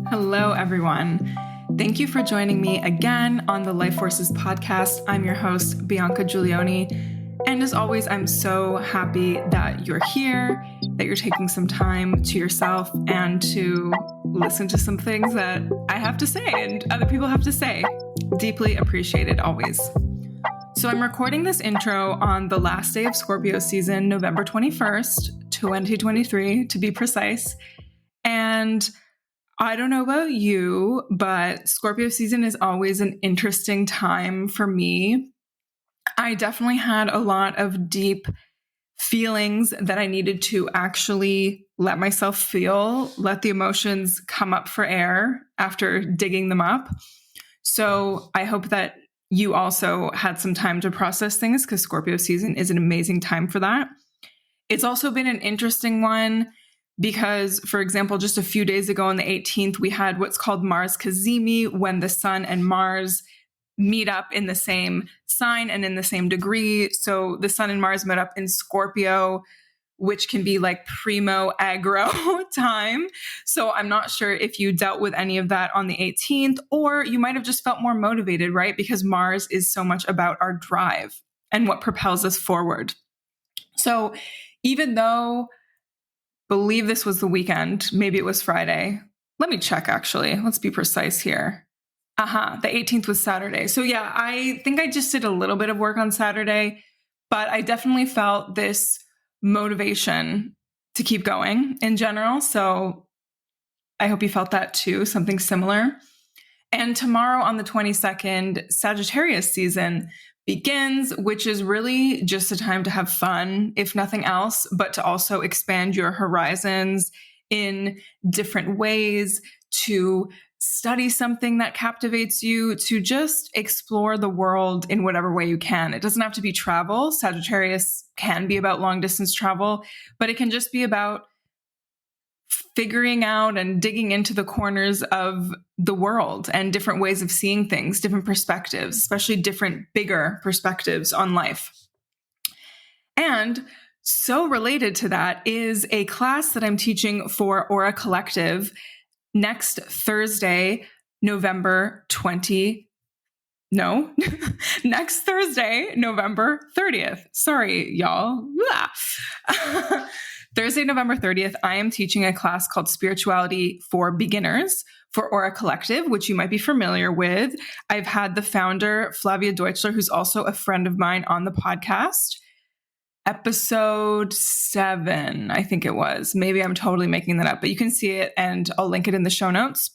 Hello, everyone. Thank you for joining me again on the Life Forces podcast. I'm your host, Bianca Giulioni. And as always, I'm so happy that you're here, that you're taking some time to yourself and to listen to some things that I have to say and other people have to say. Deeply appreciated always. So I'm recording this intro on the last day of Scorpio season, November 21st, 2023, to be precise. And I don't know about you, but Scorpio season is always an interesting time for me. I definitely had a lot of deep feelings that I needed to actually let myself feel, let the emotions come up for air after digging them up. So I hope that you also had some time to process things, because Scorpio season is an amazing time for that. It's also been an interesting one because, for example, just a few days ago on the 18th, we had what's called Mars Cazimi, when the sun and Mars meet up in the same sign and in the same degree. So the sun and Mars met up in Scorpio, which can be like primo aggro time. So I'm not sure if you dealt with any of that on the 18th, or you might have just felt more motivated, right? Because Mars is so much about our drive and what propels us forward. So even though believe this was the weekend, maybe it was Friday. Let me check, actually. Let's be precise here. The 18th was Saturday. So yeah, I think I just did a little bit of work on Saturday, but I definitely felt this motivation to keep going in general. So I hope you felt that too, something similar. And tomorrow on the 22nd, Sagittarius season begins, which is really just a time to have fun, if nothing else, but to also expand your horizons in different ways, to study something that captivates you, to just explore the world in whatever way you can. It doesn't have to be travel. Sagittarius can be about long distance travel, but it can just be about figuring out and digging into the corners of the world and different ways of seeing things, different perspectives, especially different, bigger perspectives on life. And so related to that is a class that I'm teaching for Ora Collective next Thursday, November 30th. Sorry, y'all. Thursday, November 30th, I am teaching a class called Spirituality for Beginners for Ora Collective, which you might be familiar with. I've had the founder, Flavia Deuchler, who's also a friend of mine, on the podcast. Episode 7, I think it was. Maybe I'm totally making that up, but you can see it and I'll link it in the show notes.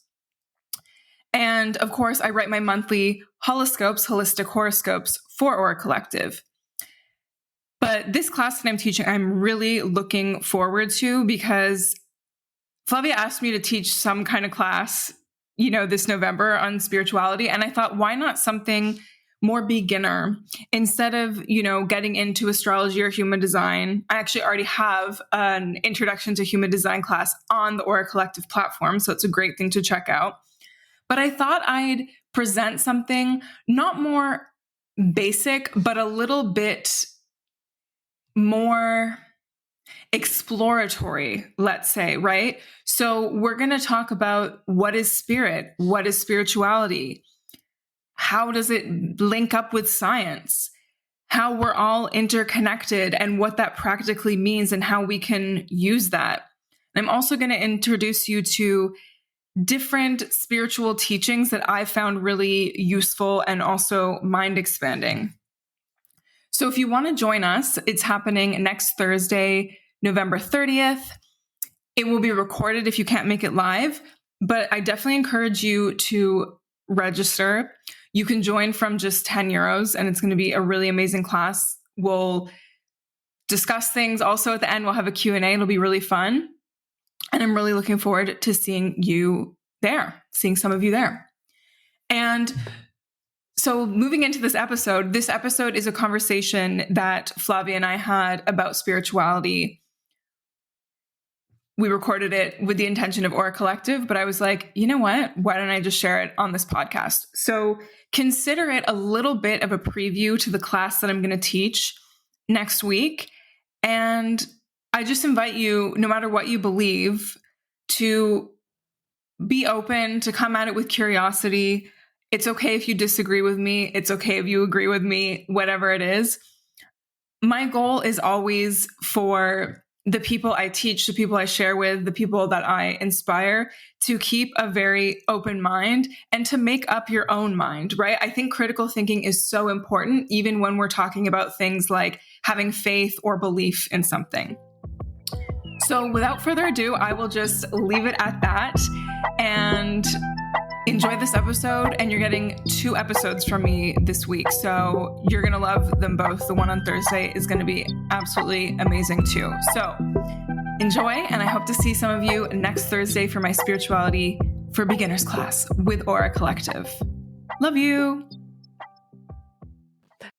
And of course, I write my monthly holistic horoscopes for Ora Collective. But this class that I'm teaching, I'm really looking forward to, because Flavia asked me to teach some kind of class, this November on spirituality. And I thought, why not something more beginner? Instead of, getting into astrology or human design, I actually already have an introduction to human design class on the Ora Collective platform. So it's a great thing to check out. But I thought I'd present something not more basic, but a little bit more exploratory, let's say, right? So we're going to talk about what is spirit, what is spirituality, how does it link up with science, how we're all interconnected and what that practically means and how we can use that. And I'm also going to introduce you to different spiritual teachings that I found really useful and also mind expanding. So if you want to join us, it's happening next Thursday, November 30th. It will be recorded if you can't make it live, but I definitely encourage you to register. You can join from just 10 euros, and it's going to be a really amazing class. We'll discuss things. Also at the end, we'll have a Q&A. It'll be really fun. And I'm really looking forward to seeing you there, seeing some of you there. And so moving into this episode is a conversation that Flavia and I had about spirituality. We recorded it with the intention of Ora Collective, but I was like, you know what? Why don't I just share it on this podcast? So consider it a little bit of a preview to the class that I'm going to teach next week. And I just invite you, no matter what you believe, to be open, to come at it with curiosity. It's okay if you disagree with me. It's okay if you agree with me, whatever it is. My goal is always for the people I teach, the people I share with, the people that I inspire to keep a very open mind and to make up your own mind, right? I think critical thinking is so important, even when we're talking about things like having faith or belief in something. So without further ado, I will just leave it at that and enjoy this episode. And you're getting 2 episodes from me this week, so you're going to love them both. The one on Thursday is going to be absolutely amazing too. So enjoy, and I hope to see some of you next Thursday for my Spirituality for Beginners class with Ora Collective. Love you.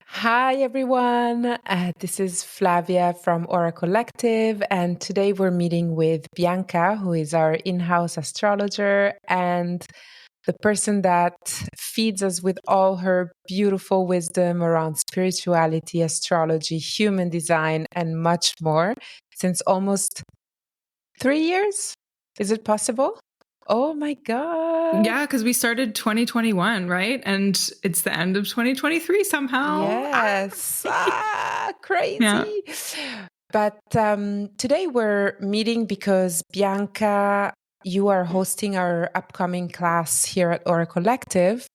Hi, everyone. This is Flavia from Ora Collective, and today we're meeting with Bianca, who is our in-house astrologer and the person that feeds us with all her beautiful wisdom around spirituality, astrology, human design, and much more since almost 3 years. Is it possible? Oh my God. Yeah, because we started 2021, right? And it's the end of 2023 somehow. Yes. Crazy. Yeah. But today we're meeting because Bianca, you are hosting our upcoming class here at Ora Collective.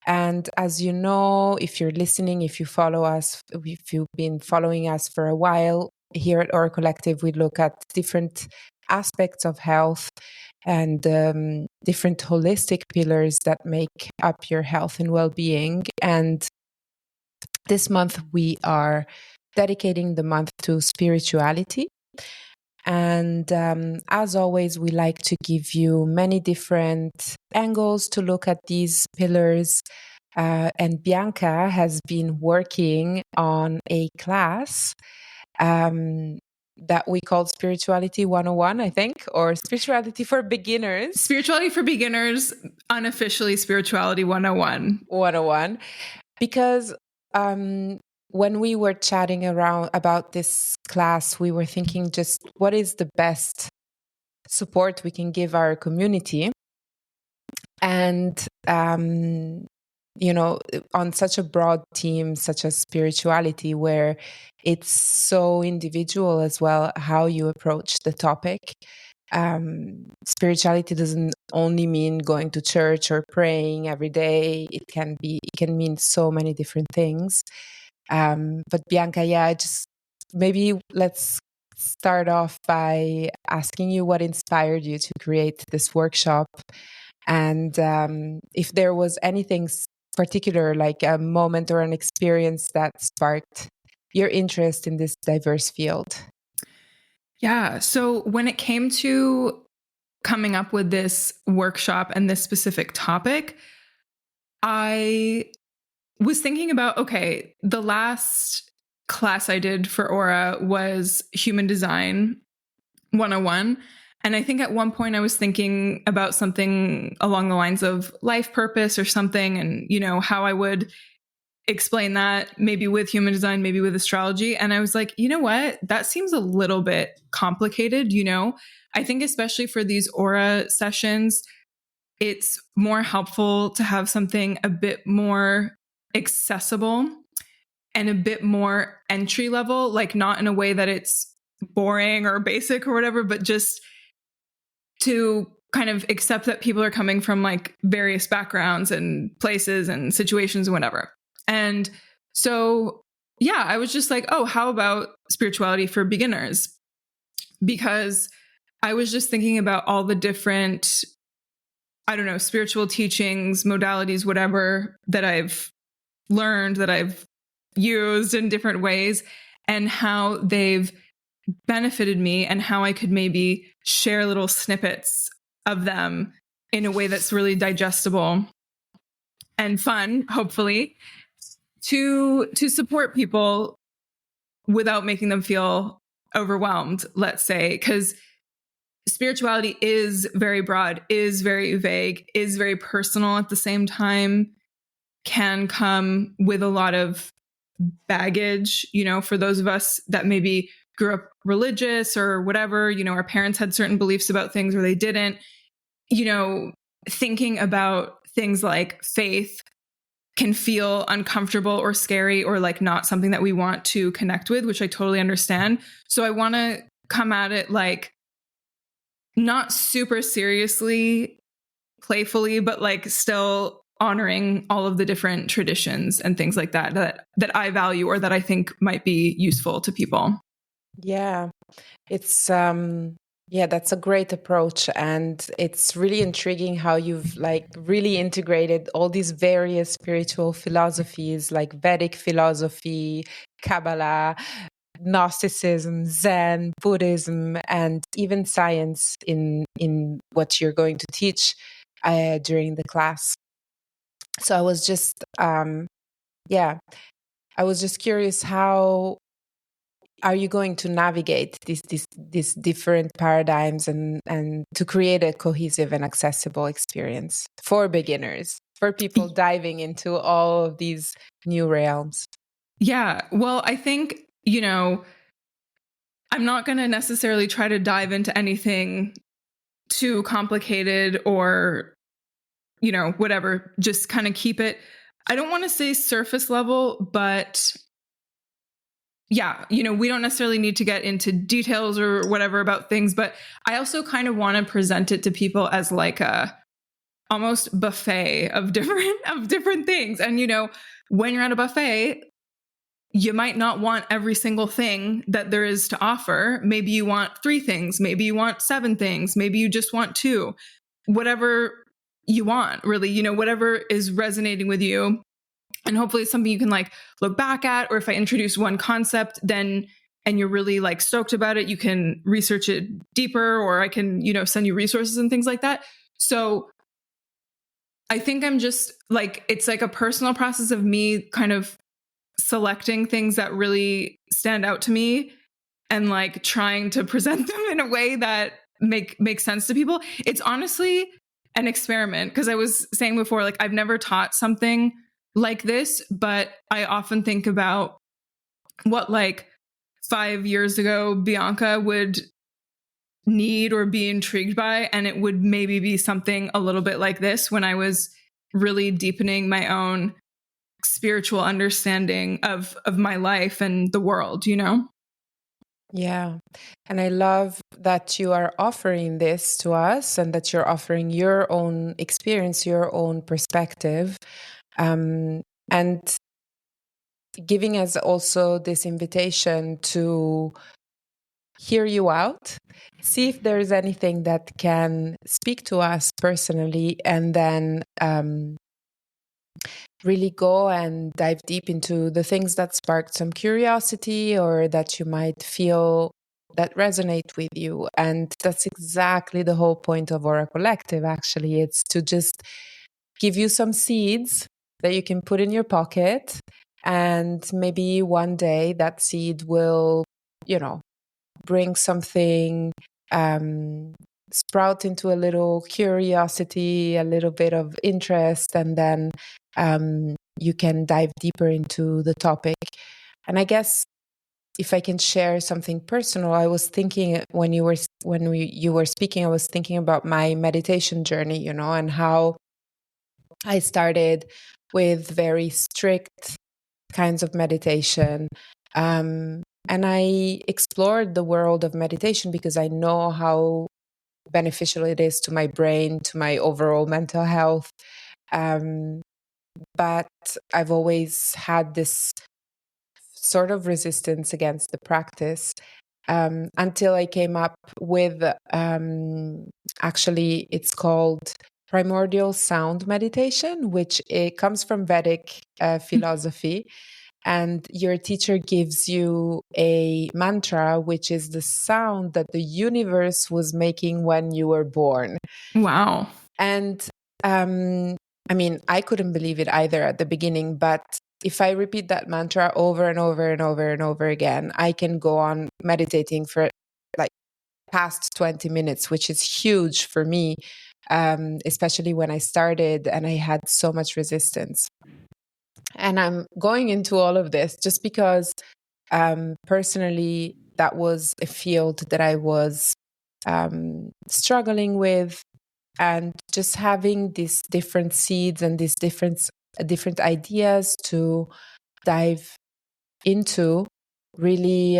And as you know, if you're listening, if you follow us, if you've been following us for a while, here at Ora Collective, we look at different aspects of health and different holistic pillars that make up your health and well-being. And this month we are dedicating the month to spirituality. And as always, we like to give you many different angles to look at these pillars. And Bianca has been working on a class that we called Spirituality 101, I think, or Spirituality for Beginners. Spirituality for Beginners, unofficially Spirituality 101. 101. Because when we were chatting around about this class, we were thinking just what is the best support we can give our community. And, on such a broad theme, such as spirituality, where it's so individual as well, how you approach the topic. Spirituality doesn't only mean going to church or praying every day. It can mean so many different things. But Bianca, just maybe let's start off by asking you what inspired you to create this workshop, and if there was anything particular, like a moment or an experience that sparked your interest in this diverse field. Yeah. So when it came to coming up with this workshop and this specific topic, I was thinking about, okay, the last class I did for Ora was Human Design 101. And I think at one point I was thinking about something along the lines of life purpose or something, and, how I would explain that maybe with human design, maybe with astrology. And I was like, you know what? That seems a little bit complicated. I think especially for these Aura sessions, it's more helpful to have something a bit more accessible and a bit more entry level, like not in a way that it's boring or basic or whatever, but just to kind of accept that people are coming from like various backgrounds and places and situations and whatever. And so, I was just like, oh, how about spirituality for beginners? Because I was just thinking about all the different, spiritual teachings, modalities, whatever, that I've learned, that I've used in different ways, and how they've benefited me, and how I could maybe share little snippets of them in a way that's really digestible and fun, hopefully, to support people without making them feel overwhelmed, let's say, because spirituality is very broad, is very vague, is very personal at the same time, can come with a lot of baggage, for those of us that maybe grew up religious or whatever, our parents had certain beliefs about things or they didn't. thinking about things like faith can feel uncomfortable or scary or like not something that we want to connect with, which I totally understand. So I want to come at it like not super seriously, playfully, but like still honoring all of the different traditions and things like that I value or that I think might be useful to people. Yeah, it's that's a great approach, and it's really intriguing how you've like really integrated all these various spiritual philosophies like Vedic philosophy, Kabbalah, Gnosticism, Zen, Buddhism, and even science in what you're going to teach during the class. So I was just I was just curious, how are you going to navigate these different paradigms and to create a cohesive and accessible experience for beginners, for people diving into all of these new realms? Yeah. Well, I think, I'm not going to necessarily try to dive into anything too complicated or, whatever. Just kind of keep it, I don't want to say surface level, but yeah, we don't necessarily need to get into details or whatever about things, but I also kind of want to present it to people as like a almost buffet of different things. And when you're at a buffet, you might not want every single thing that there is to offer. Maybe you want 3 things, maybe you want 7 things, maybe you just want 2. Whatever you want, really, whatever is resonating with you. And hopefully it's something you can like look back at, or if I introduce one concept, then and you're really like stoked about it, you can research it deeper, or I can, send you resources and things like that. So I think I'm just like, it's like a personal process of me kind of selecting things that really stand out to me and like trying to present them in a way that makes sense to people. It's honestly an experiment, because I was saying before, like I've never taught something like this, but I often think about what like 5 years ago Bianca would need or be intrigued by, and it would maybe be something a little bit like this when I was really deepening my own spiritual understanding of my life and the world, Yeah. And I love that you are offering this to us and that you're offering your own experience, your own perspective, and giving us also this invitation to hear you out, see if there's anything that can speak to us personally, and then really go and dive deep into the things that sparked some curiosity or that you might feel that resonate with you. And that's exactly the whole point of Ora Collective, actually. It's to just give you some seeds that you can put in your pocket, and maybe one day that seed will, bring something, sprout into a little curiosity, a little bit of interest, and then you can dive deeper into the topic. And I guess if I can share something personal, I was thinking when you were speaking, I was thinking about my meditation journey, and how I started with very strict kinds of meditation. And I explored the world of meditation because I know how beneficial it is to my brain, to my overall mental health. But I've always had this sort of resistance against the practice, until I came up with, actually, it's called primordial sound meditation, which it comes from Vedic philosophy. And your teacher gives you a mantra, which is the sound that the universe was making when you were born. Wow. And I mean, I couldn't believe it either at the beginning, but if I repeat that mantra over and over and over and over again, I can go on meditating for like past 20 minutes, which is huge for me, especially when I started and I had so much resistance. And I'm going into all of this just because personally, that was a field that I was struggling with and just having these different seeds and these different ideas to dive into really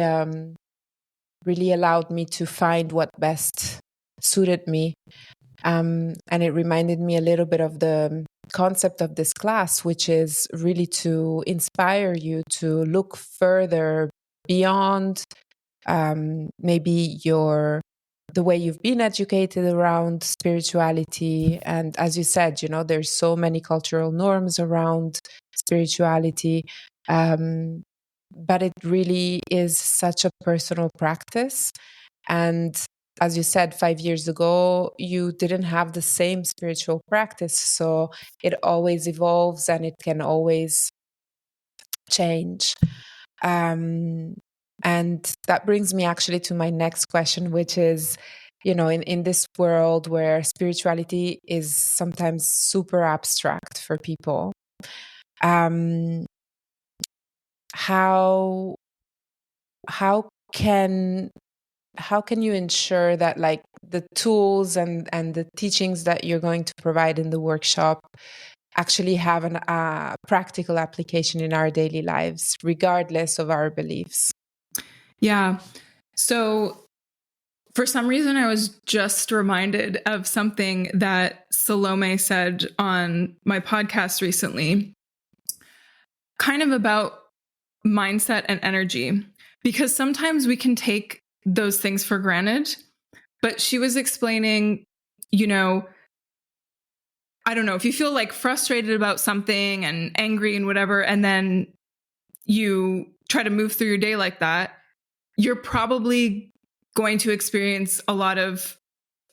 really allowed me to find what best suited me. And it reminded me a little bit of the concept of this class, which is really to inspire you to look further beyond maybe the way you've been educated around spirituality. And as you said, you know, there's so many cultural norms around spirituality. But it really is such a personal practice. And as you said, 5 years ago, you didn't have the same spiritual practice. So it always evolves and it can always change. And that brings me actually to my next question, which is, you know, in this world where spirituality is sometimes super abstract for people, how can you ensure that like the tools and the teachings that you're going to provide in the workshop actually have a practical application in our daily lives, regardless of our beliefs? Yeah. So for some reason, I was just reminded of something that Salome said on my podcast recently, kind of about mindset and energy, because sometimes we can take those things for granted. But she was explaining, you know, I don't know, if you feel like frustrated about something and angry and whatever, and then you try to move through your day like that, you're probably going to experience a lot of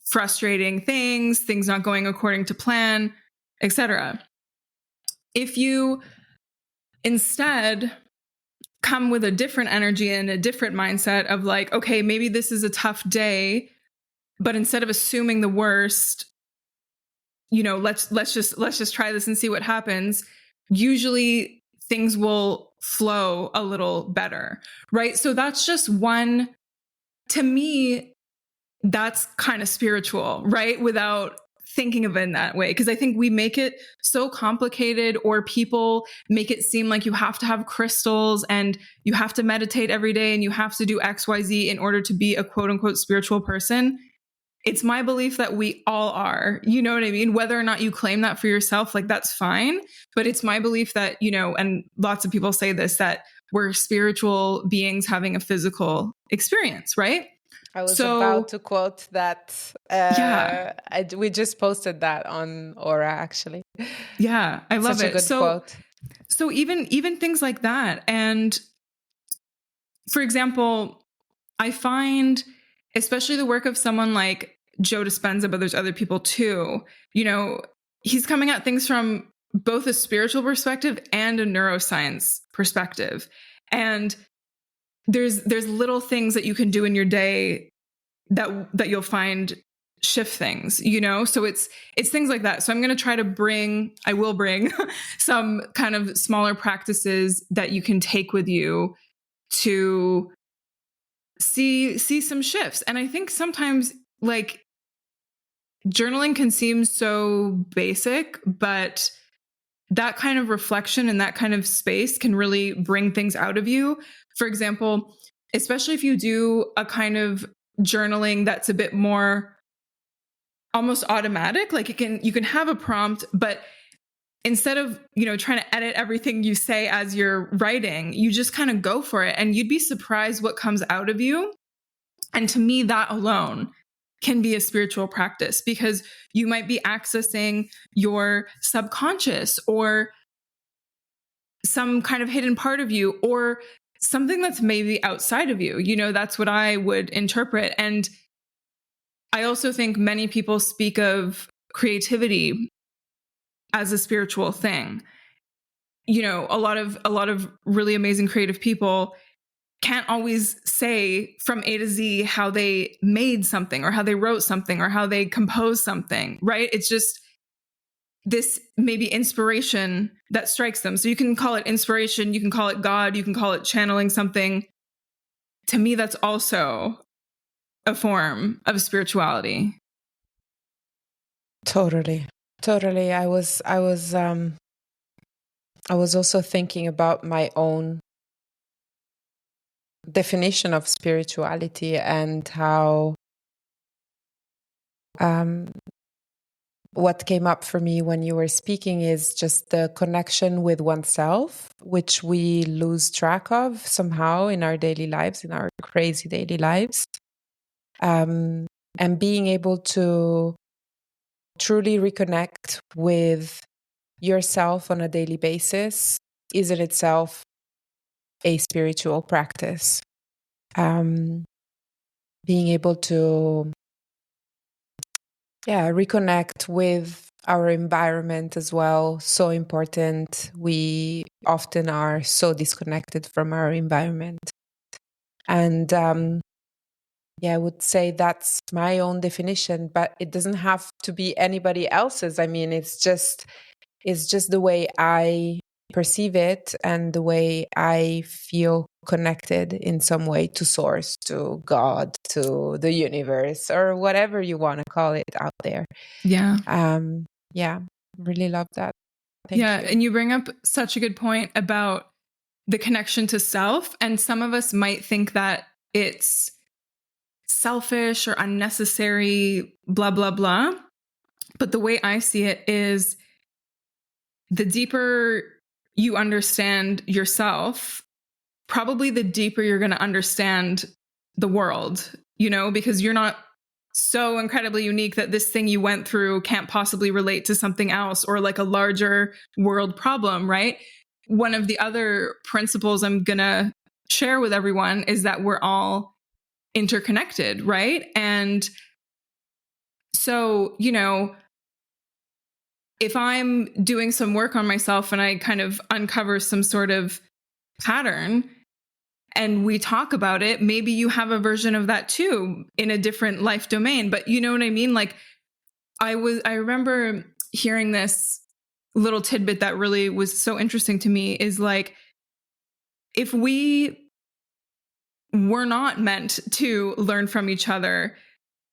frustrating things not going according to plan, etc. If you instead come with a different energy and a different mindset of like, okay, maybe this is a tough day, but instead of assuming the worst, you know, let's just try this and see what happens. Usually things will flow a little better, right? So that's just one, to me, that's kind of spiritual, right? Without thinking of it in that way. Because I think we make it so complicated, or people make it seem like you have to have crystals and you have to meditate every day and you have to do XYZ in order to be a quote unquote spiritual person. It's my belief that we all are, you know what I mean? Whether or not you claim that for yourself, like that's fine. But it's my belief that, you know, and lots of people say this, that we're spiritual beings having a physical experience, right? I was about to quote that. Yeah. We just posted that on Ora, actually. Yeah, I love Such it. a good quote. So even things like that. And for example, I find, especially the work of someone like Joe Dispenza, but there's other people too, you know, he's coming at things from both a spiritual perspective and a neuroscience perspective. And there's little things that you can do in your day that you'll find shift things, you know? So it's things like that. So I will bring some kind of smaller practices that you can take with you to see some shifts. And I think sometimes like journaling can seem so basic, but that kind of reflection and that kind of space can really bring things out of you. For example, especially if you do a kind of journaling that's a bit more almost automatic, like you can have a prompt, but instead of, you know, trying to edit everything you say as you're writing, you just kind of go for it and you'd be surprised what comes out of you. And to me, that alone can be a spiritual practice, because you might be accessing your subconscious or some kind of hidden part of you, or something that's maybe outside of you. You know, that's what I would interpret. And I also think many people speak of creativity as a spiritual thing. You know, a lot of really amazing creative people can't always say from A to Z how they made something or how they wrote something or how they composed something, right? It's just this maybe inspiration that strikes them. So you can call it inspiration, you can call it God, you can call it channeling something. To me, that's also a form of spirituality. Totally. Totally. I was also thinking about my own definition of spirituality and how what came up for me when you were speaking is just the connection with oneself, which we lose track of somehow in our daily lives, in our crazy daily lives. And being able to truly reconnect with yourself on a daily basis is in itself a spiritual practice. Being able to reconnect with our environment as well, so important. We often are so disconnected from our environment. And I would say that's my own definition, but it doesn't have to be anybody else's. I mean, it's just the way I perceive it and the way I feel connected in some way to source, to God, to the universe, or whatever you want to call it out there. Yeah. Really love that. Thank you. And you bring up such a good point about the connection to self. And some of us might think that it's selfish or unnecessary, blah, blah, blah. But the way I see it is the deeper you understand yourself, probably the deeper you're going to understand the world, because you're not so incredibly unique that this thing you went through can't possibly relate to something else or like a larger world problem, right? One of the other principles I'm going to share with everyone is that we're all interconnected, right? And so, if I'm doing some work on myself and I kind of uncover some sort of pattern and we talk about it, maybe you have a version of that too in a different life domain. But you know what I mean? Like I remember hearing this little tidbit that really was so interesting to me is like, if we were not meant to learn from each other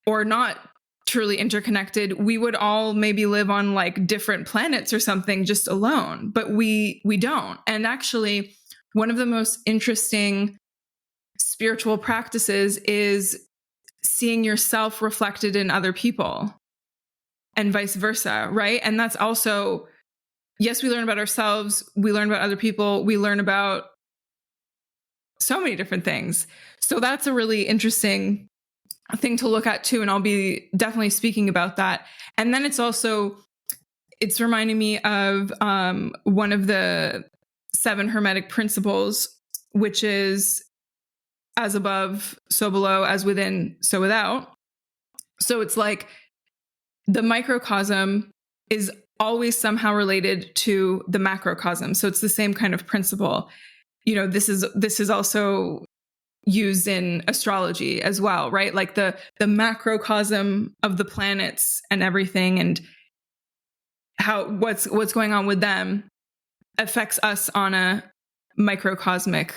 or not truly interconnected, we would all maybe live on like different planets or something just alone, but we don't. And actually, one of the most interesting spiritual practices is seeing yourself reflected in other people and vice versa, right? And that's also, yes, we learn about ourselves, we learn about other people, we learn about so many different things. So that's a really interesting thing to look at too. And I'll be definitely speaking about that. And then it's reminding me of one of the 7 Hermetic principles, which is as above, so below, as within, so without. So it's like the microcosm is always somehow related to the macrocosm. So it's the same kind of principle. This is also used in astrology as well, right? Like the macrocosm of the planets and everything, and how what's going on with them affects us on a microcosmic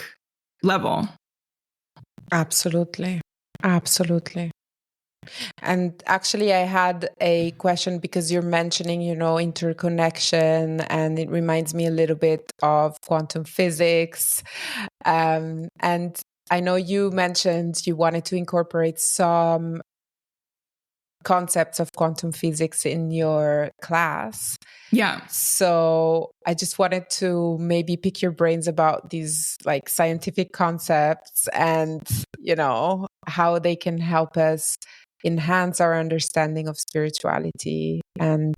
level. Absolutely. And actually, I had a question because you're mentioning, interconnection, and it reminds me a little bit of quantum physics. And I know you mentioned you wanted to incorporate some concepts of quantum physics in your class. Yeah. So I just wanted to maybe pick your brains about these like scientific concepts and, how they can help us enhance our understanding of spirituality and,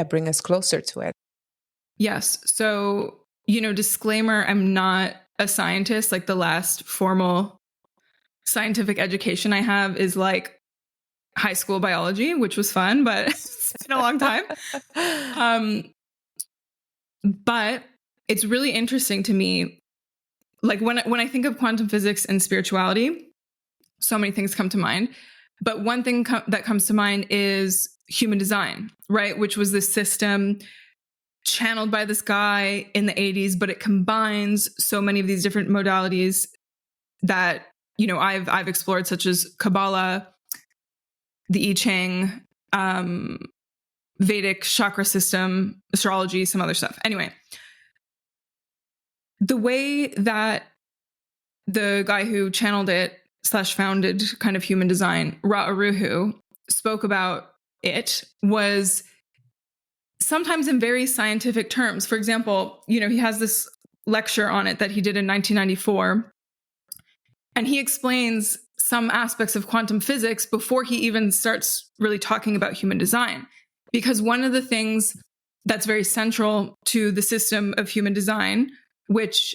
bring us closer to it. Yes. So, disclaimer, I'm not a scientist. Like the last formal scientific education I have is like high school biology, which was fun, but it's been a long time. But it's really interesting to me. Like when I think of quantum physics and spirituality, so many things come to mind. But one thing that comes to mind is human design, right? Which was this system channeled by this guy in the 80s, but it combines so many of these different modalities that, I've explored, such as Kabbalah, the I Ching, Vedic chakra system, astrology, some other stuff. Anyway, the way that the guy who channeled it / founded kind of human design, Ra spoke about it was sometimes in very scientific terms. For example, he has this lecture on it that he did in 1994, and he explains some aspects of quantum physics before he even starts really talking about human design. Because one of the things that's very central to the system of human design, which,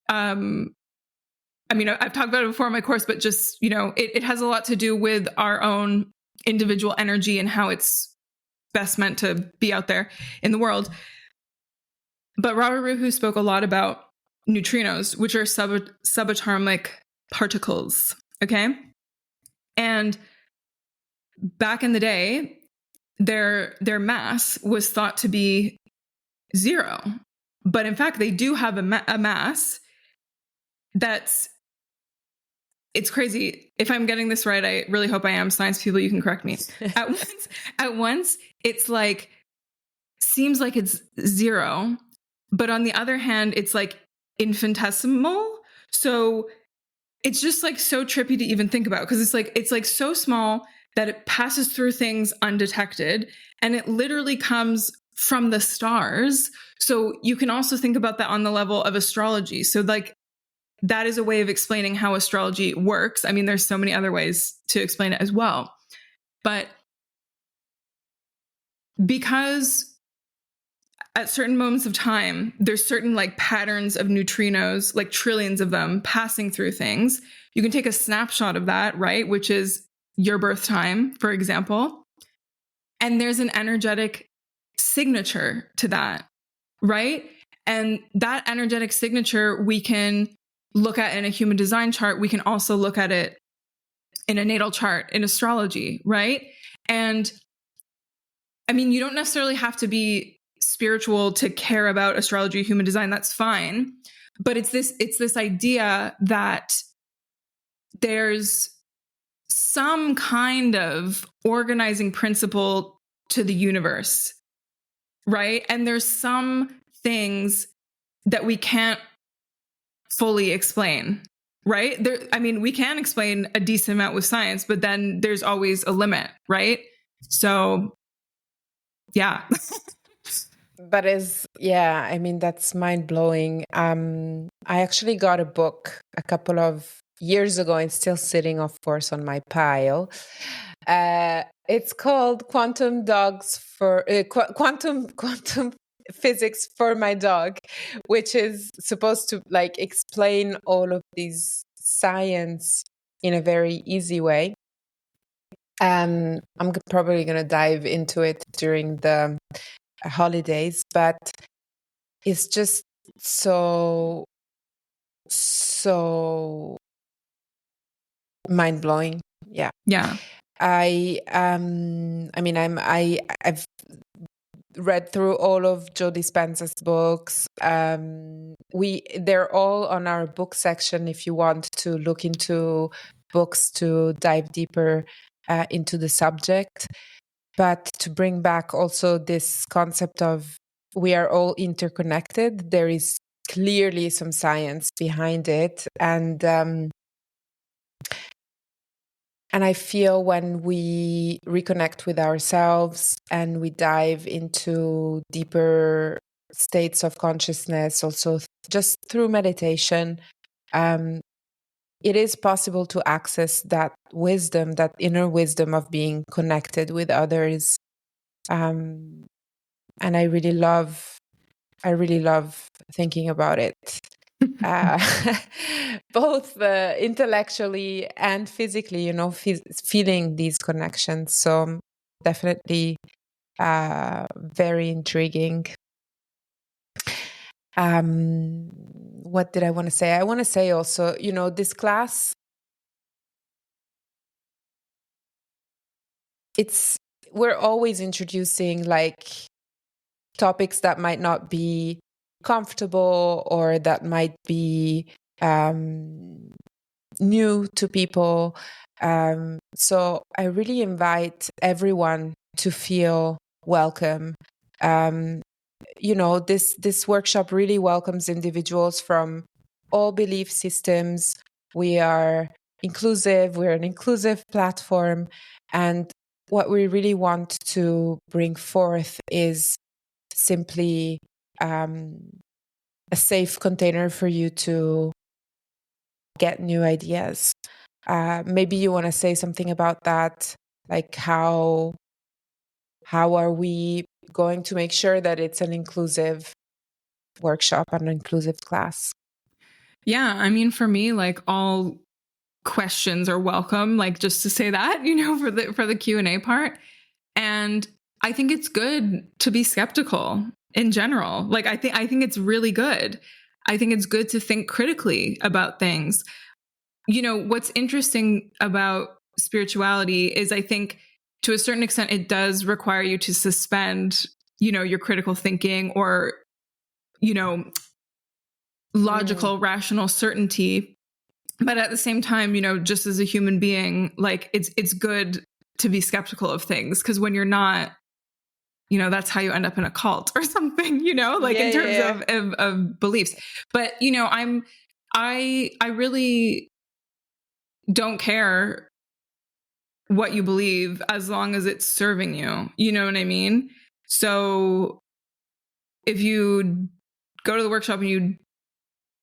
I've talked about it before in my course, but just, it has a lot to do with our own individual energy and how it's best meant to be out there in the world. But Rawaruhu spoke a lot about neutrinos, which are subatomic particles. Okay. And back in the day, their mass was thought to be 0. But in fact, they do have a mass it's crazy. If I'm getting this right, I really hope I am. Science people, you can correct me. At once, it's like, seems like it's 0. But on the other hand, it's like infinitesimal. So it's just like so trippy to even think about, because it's like so small that it passes through things undetected, and it literally comes from the stars. So you can also think about that on the level of astrology. So like that is a way of explaining how astrology works. I mean, there's so many other ways to explain it as well. But because at certain moments of time, there's certain like patterns of neutrinos, like trillions of them passing through things. You can take a snapshot of that, right? Which is your birth time, for example. And there's an energetic signature to that, right? And that energetic signature we can look at in a human design chart. We can also look at it in a natal chart in astrology, right? And I mean, you don't necessarily have to be spiritual to care about astrology, human design. That's fine. But it's this idea that there's some kind of organizing principle to the universe, right? And there's some things that we can't fully explain, right? We can explain a decent amount with science, but then there's always a limit, right? So, yeah. But that's mind blowing. I actually got a book a couple of years ago and still sitting, of course, on my pile. It's called Quantum Physics for My Dog, which is supposed to like explain all of these science in a very easy way. I'm probably going to dive into it during the holidays, but it's just so mind-blowing. Yeah. I've read through all of Joe Dispenza's books. They're all on our book section if you want to look into books to dive deeper into the subject. But to bring back also this concept of we are all interconnected, there is clearly some science behind it. And I feel when we reconnect with ourselves and we dive into deeper states of consciousness, also just through meditation, it is possible to access that wisdom, that inner wisdom of being connected with others. And I really love thinking about it, both intellectually and physically, feeling these connections. So definitely very intriguing. What did I want to say? I want to say also, this class, we're always introducing like topics that might not be comfortable or that might be new to people. So I really invite everyone to feel welcome. This workshop really welcomes individuals from all belief systems. We are inclusive. We're an inclusive platform. And what we really want to bring forth is simply a safe container for you to get new ideas. Maybe you want to say something about that, like how are we going to make sure that it's an inclusive workshop, an inclusive class? Yeah, I mean, for me, like all questions are welcome, like just to say that, for the Q&A part. And I think it's good to be skeptical in general. Like I think it's really good. I think it's good to think critically about things. What's interesting about spirituality is I think to a certain extent it does require you to suspend, your critical thinking or, logical, rational certainty. But at the same time, just as a human being, like it's good to be skeptical of things, because when you're not, that's how you end up in a cult or something, like in terms of beliefs. But, I really don't care what you believe as long as it's serving you. You know what I mean? So if you go to the workshop and you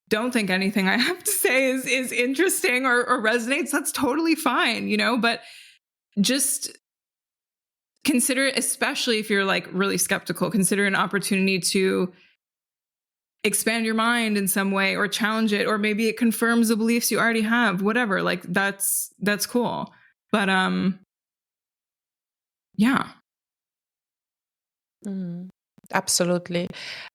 don't think anything I have to say is interesting or resonates, that's totally fine, but just consider it, especially if you're like really skeptical, consider an opportunity to expand your mind in some way or challenge it, or maybe it confirms the beliefs you already have, whatever. Like that's cool. But yeah. Absolutely.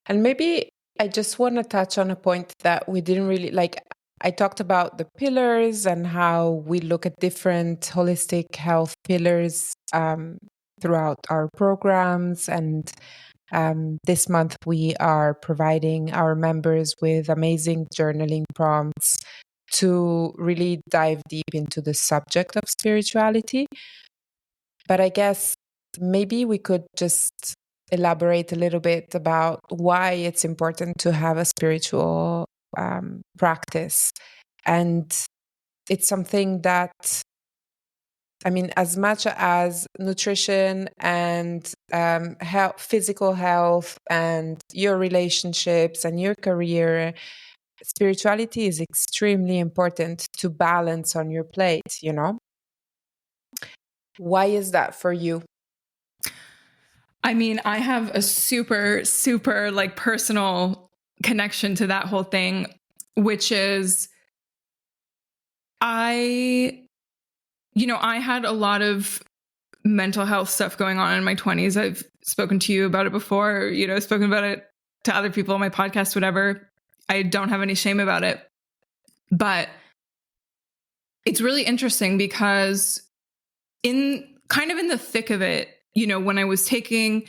And maybe I just want to touch on a point that we didn't really like. I talked about the pillars and how we look at different holistic health pillars throughout our programs. And this month, we are providing our members with amazing journaling prompts to really dive deep into the subject of spirituality. But I guess maybe we could just elaborate a little bit about why it's important to have a spiritual practice. And it's something that, I mean, as much as nutrition and health, physical health and your relationships and your career, spirituality is extremely important to balance on your plate, Why is that for you? I mean, I have a super, super like personal connection to that whole thing, which is I had a lot of mental health stuff going on in my 20s. I've spoken to you about it before, spoken about it to other people on my podcast, whatever. I don't have any shame about it. But it's really interesting because in the thick of it, when I was taking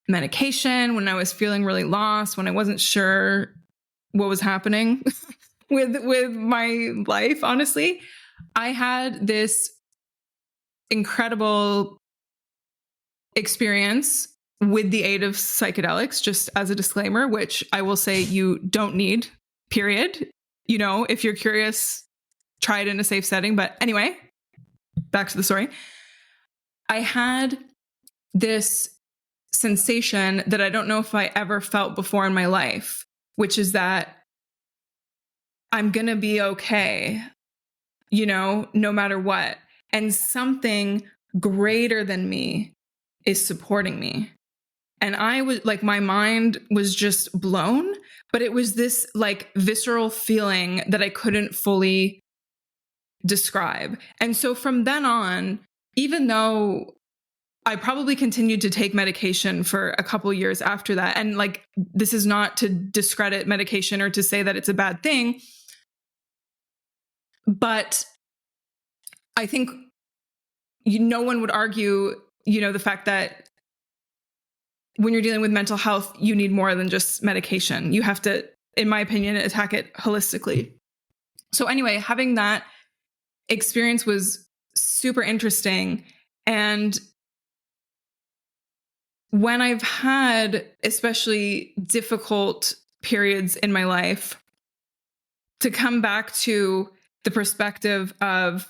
medication, when I was feeling really lost, when I wasn't sure what was happening with my life, honestly, I had this incredible experience with the aid of psychedelics, just as a disclaimer, which I will say you don't need, period. If you're curious, try it in a safe setting. But anyway, back to the story. I had this sensation that I don't know if I ever felt before in my life, which is that I'm going to be okay, no matter what. And something greater than me is supporting me. And I was like, my mind was just blown, but it was this like visceral feeling that I couldn't fully describe. And so from then on, even though I probably continued to take medication for a couple years after that, and like, this is not to discredit medication or to say that it's a bad thing, but I think no one would argue, the fact that when you're dealing with mental health, you need more than just medication. You have to, in my opinion, attack it holistically. So anyway, having that experience was super interesting. And when I've had especially difficult periods in my life, to come back to the perspective of,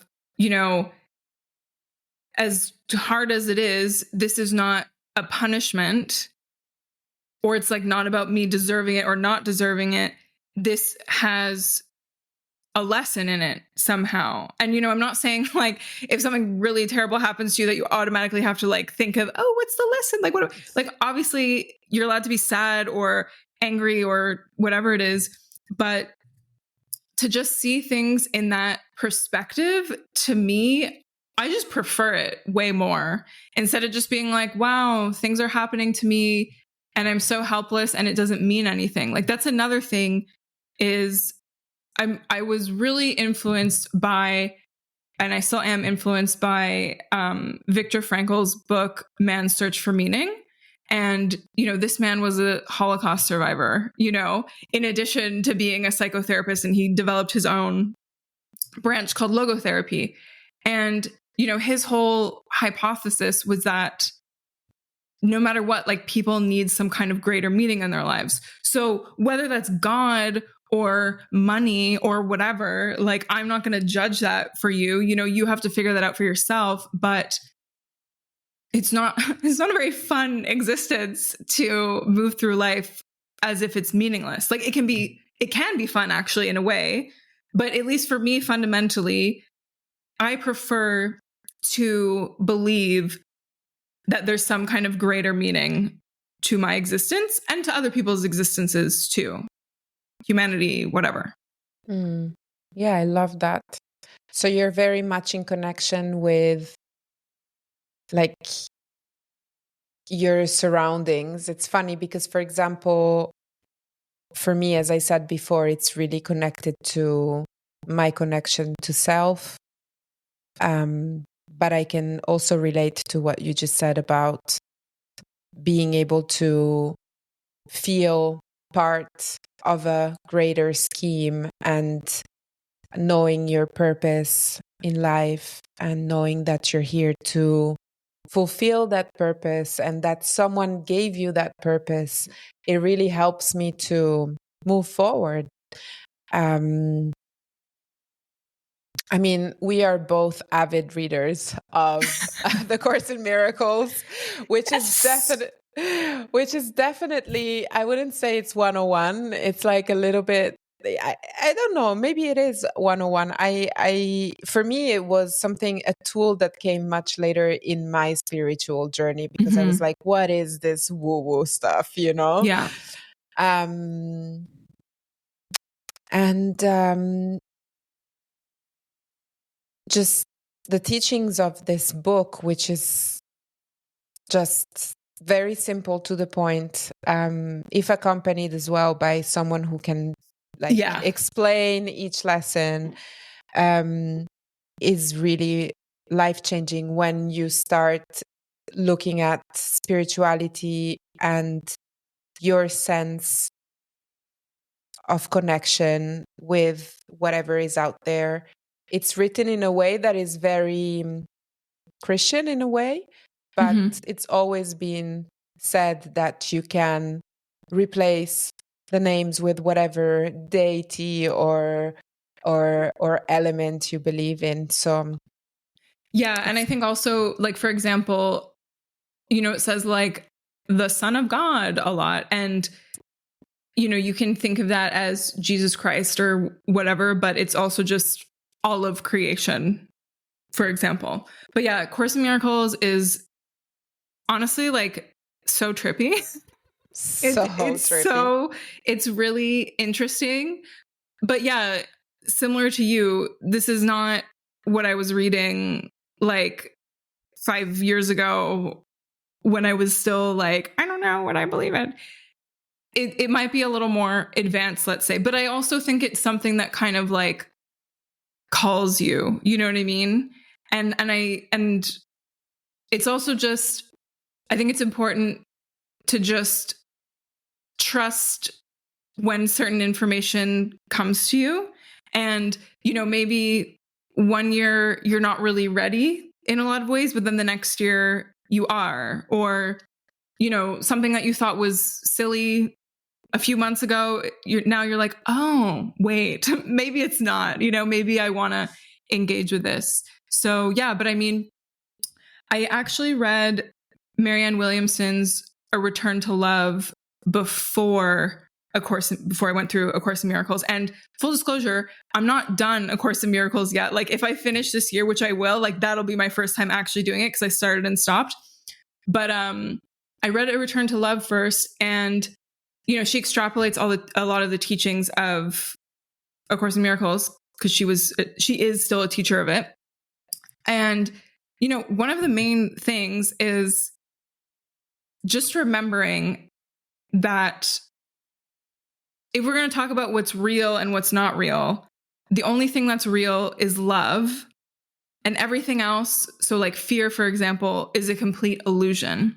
as hard as it is, this is not a punishment, or it's like not about me deserving it or not deserving it. This has a lesson in it somehow. And, I'm not saying like if something really terrible happens to you that you automatically have to like think of, oh, what's the lesson? Like obviously you're allowed to be sad or angry or whatever it is, but to just see things in that perspective, to me, I just prefer it way more, instead of just being like, wow, things are happening to me and I'm so helpless and it doesn't mean anything. Like that's another thing is I was really influenced by, and I still am influenced by, Viktor Frankl's book, Man's Search for Meaning. And, this man was a Holocaust survivor, in addition to being a psychotherapist, and he developed his own branch called logotherapy. And, his whole hypothesis was that no matter what, like people need some kind of greater meaning in their lives. So whether that's God or money or whatever, like I'm not going to judge that for you. You have to figure that out for yourself, but it's not a very fun existence to move through life as if it's meaningless. Like it can be fun actually in a way, but at least for me, fundamentally, I prefer to believe that there's some kind of greater meaning to my existence and to other people's existences too. Humanity, whatever. Yeah, I love that. So you're very much in connection with like your surroundings. It's funny because, for example, for me, as I said before, it's really connected to my connection to self. But I can also relate to what you just said about being able to feel part of a greater scheme and knowing your purpose in life and knowing that you're here to fulfill that purpose and that someone gave you that purpose. It really helps me to move forward. I mean, we are both avid readers of the Course in Miracles, which is definitely, I wouldn't say it's 101. It's like a little bit, I don't know, maybe it is 101. For me, it was a tool that came much later in my spiritual journey because I was like, what is this woo-woo stuff, Yeah. Just the teachings of this book, which is just very simple to the point, if accompanied as well by someone who can explain each lesson, is really life-changing when you start looking at spirituality and your sense of connection with whatever is out there. It's written in a way that is very Christian in a way, but it's always been said that you can replace the names with whatever deity or element you believe in. So yeah, and I think also, like, for example, it says like the Son of God a lot, and you can think of that as Jesus Christ or whatever, but it's also just all of creation, for example. But yeah, Course in Miracles is honestly like so trippy. It's really interesting. But yeah, similar to you, this is not what I was reading like 5 years ago when I was still like, I don't know what I believe in. It might be a little more advanced, let's say, but I also think it's something that kind of like calls you, you know what I mean? And it's also just, I think it's important to just trust when certain information comes to you. And, maybe 1 year you're not really ready in a lot of ways, but then the next year you are, or something that you thought was silly a few months ago, you're like, oh, wait, maybe it's not, maybe I want to engage with this. So yeah, but I mean, I actually read Marianne Williamson's A Return to Love before I went through A Course in Miracles. And full disclosure, I'm not done A Course in Miracles yet. Like if I finish this year, which I will, like that'll be my first time actually doing it because I started and stopped. But I read A Return to Love first, and she extrapolates a lot of the teachings of A Course in Miracles because she is still a teacher of it. And one of the main things is just remembering that if we're going to talk about what's real and what's not real, the only thing that's real is love, and everything else, so like fear, for example, is a complete illusion.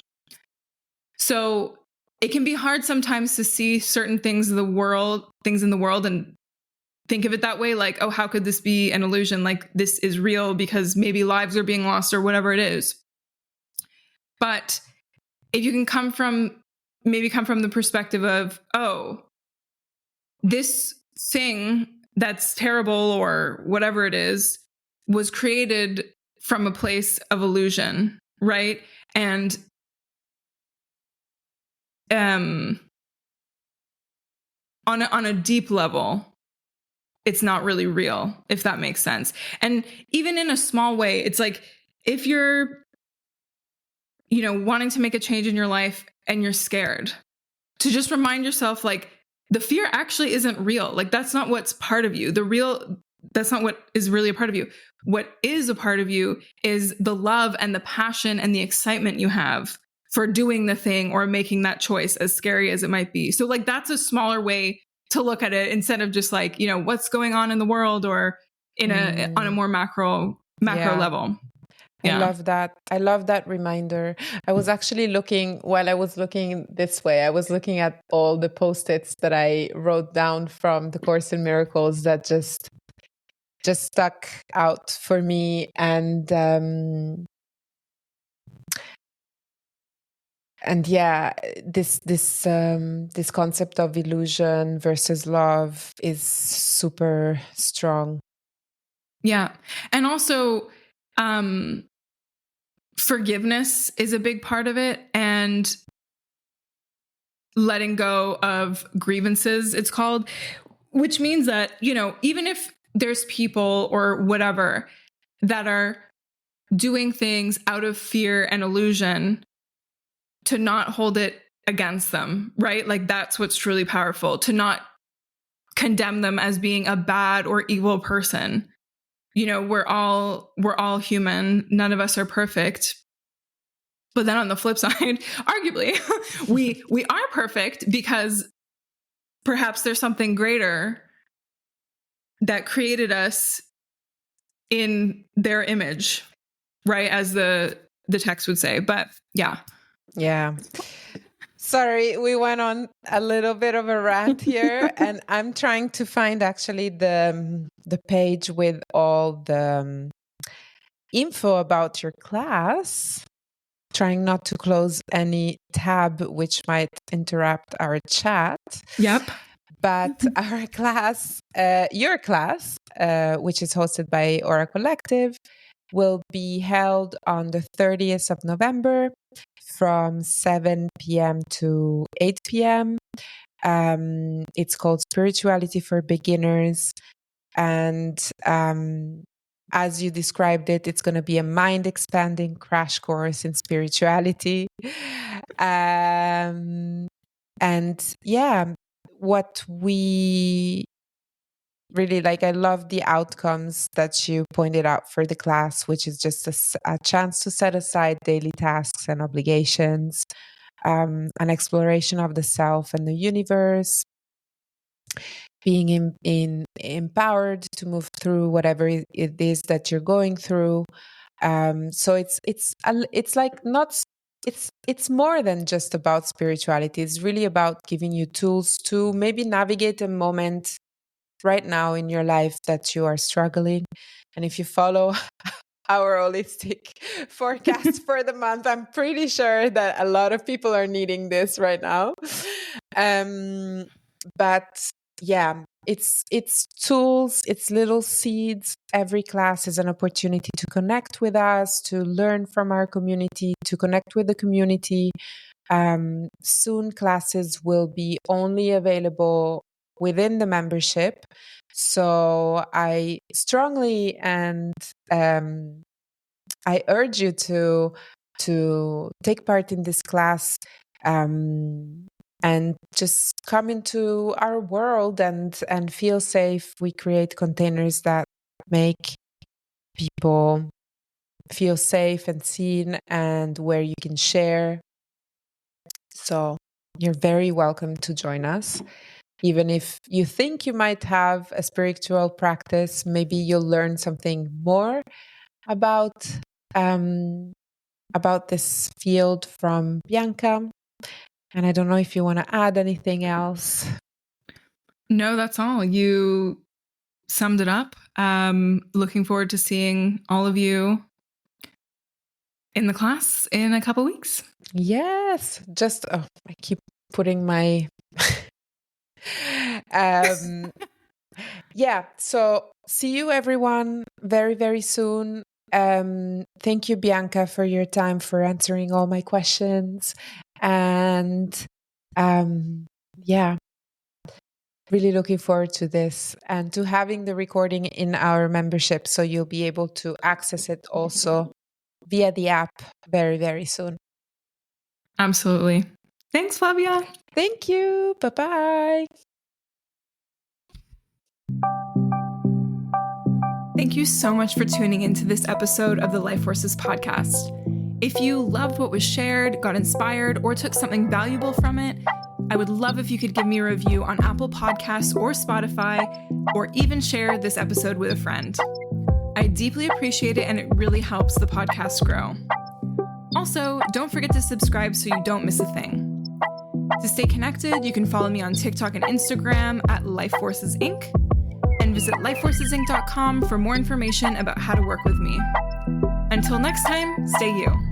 So it can be hard sometimes to see certain things in the world and think of it that way, like, oh, how could this be an illusion? Like this is real because maybe lives are being lost or whatever it is. But if you can come from the perspective of, oh, this thing that's terrible or whatever it is was created from a place of illusion, right? And on a deep level, it's not really real, if that makes sense. And even in a small way, it's like if you're wanting to make a change in your life and you're scared, to just remind yourself, like, the fear actually isn't real. Like, that's not what's part of you. That's not what is really a part of you. What is a part of you is the love and the passion and the excitement you have for doing the thing or making that choice, as scary as it might be. So like, that's a smaller way to look at it instead of just like, what's going on in the world or on a more macro level. Yeah. I love that reminder. I was actually while I was looking this way, I was looking at all the post-its that I wrote down from the Course in Miracles that just stuck out for me. And yeah, this concept of illusion versus love is super strong. Yeah. And also, forgiveness is a big part of it, and letting go of grievances, it's called, which means that, even if there's people or whatever that are doing things out of fear and illusion, to not hold it against them, right? Like that's what's truly powerful, to not condemn them as being a bad or evil person. We're all human. None of us are perfect. But then on the flip side, arguably, we are perfect because perhaps there's something greater that created us in their image, right? As the text would say. But yeah. Yeah. Sorry, we went on a little bit of a rant here, and I'm trying to find actually the page with all the info about your class. Trying not to close any tab which might interrupt our chat. Yep. But our class, your class, which is hosted by Ora Collective, will be held on the 30th of November from 7 p.m. to 8 p.m. It's called Spirituality for Beginners. And as you described it, it's going to be a mind-expanding crash course in spirituality. And yeah, what we really like, I love the outcomes that you pointed out for the class, which is just a chance to set aside daily tasks and obligations, an exploration of the self and the universe, being empowered to move through whatever it is that you're going through. So it's like not. It's more than just about spirituality. It's really about giving you tools to maybe navigate a moment right now in your life that you are struggling. And if you follow our holistic forecast for the month. I'm pretty sure that a lot of people are needing this right now. But yeah, it's tools, it's little seeds. Every class is an opportunity to connect with us, to learn from our community, to connect with the community. Soon classes will be only available within the membership. So I strongly and I urge you to take part in this class and just come into our world and feel safe. We create containers that make people feel safe and seen, and where you can share. So you're very welcome to join us. Even if you think you might have a spiritual practice, maybe you'll learn something more about this field from Bianca. And I don't know if you want to add anything else. No, that's all. You summed it up. Looking forward to seeing all of you in the class in a couple weeks. Yes. Just, I keep putting my... yeah. So see you everyone very, very soon. Thank you, Bianca, for your time, for answering all my questions. And yeah, really looking forward to this and to having the recording in our membership. So you'll be able to access it also via the app very, very soon. Absolutely. Thanks, Flavia. Thank you. Bye-bye. Thank you so much for tuning into this episode of the Life Forces podcast. If you loved what was shared, got inspired, or took something valuable from it, I would love if you could give me a review on Apple Podcasts or Spotify, or even share this episode with a friend. I deeply appreciate it, and it really helps the podcast grow. Also, don't forget to subscribe so you don't miss a thing. To stay connected, you can follow me on TikTok and Instagram at Life Forces Inc. and visit lifeforcesinc.com for more information about how to work with me. Until next time, stay you.